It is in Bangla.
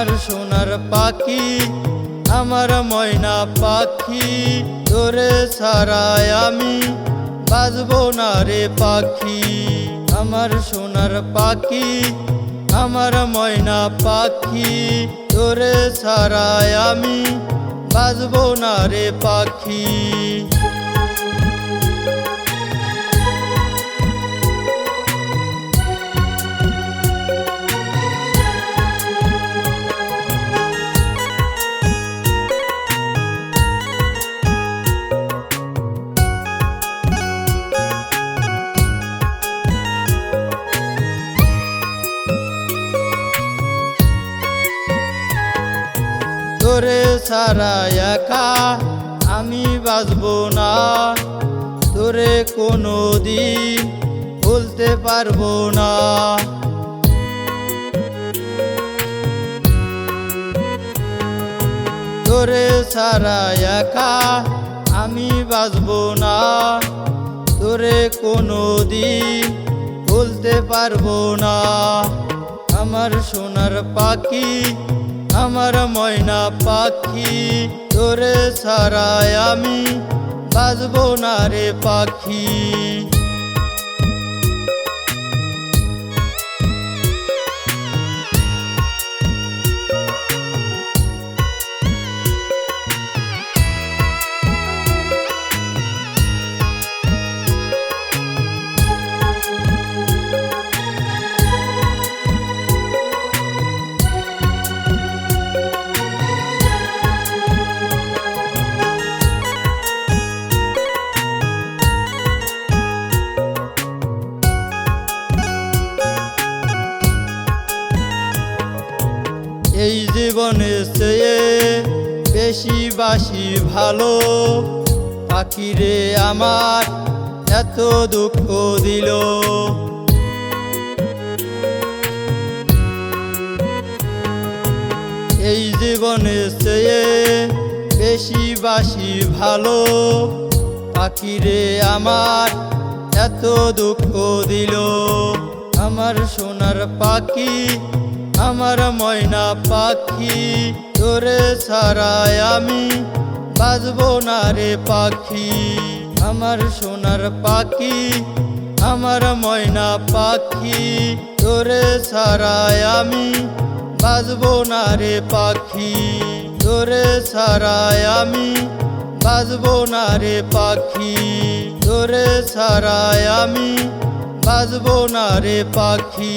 আমার সোনার পাখি, আমার ময়না পাখি, তোরে ছাড়াই আমি বাজবো না রে পাখি। আমার সোনার পাখি, আমার ময়না পাখি, তোরে ছাড়াই আমি বাজবো না রে পাখি। তোরে ছাড়া একা আমি বাঁচবো না, তোরে কোনো দিন ভুলতে পারবো না। তোরে ছাড়া একা আমি বাঁচবো না, তোরে কোনো দিন ভুলতে পারবো না। আমার সোনার পাখি, আমার ময়না পাখি, তোরে ছাড়াই আমি বাজবো না রে পাখি। এই জীবনে চেয়ে বেশি বাসি ভালো, পাখিরে আমার এত দুঃখ দিল। এই জীবনে চেয়ে বেশি বাসি ভালো, পাখিরে আমার এত দুঃখ দিল। আমার সোনার পাখি, আমার ময়না পাখি, তোরে ছাড়াই আমি বাজবো না রে পাখি। আমার সোনার পাখি, আমার ময়না পাখি, তোরে ছাড়াই আমি বাজবো না রে পাখি। তোরে ছাড়াই আমি বাজবো না রে পাখি। তোরে ছাড়াই আমি বাজবো না রে পাখি।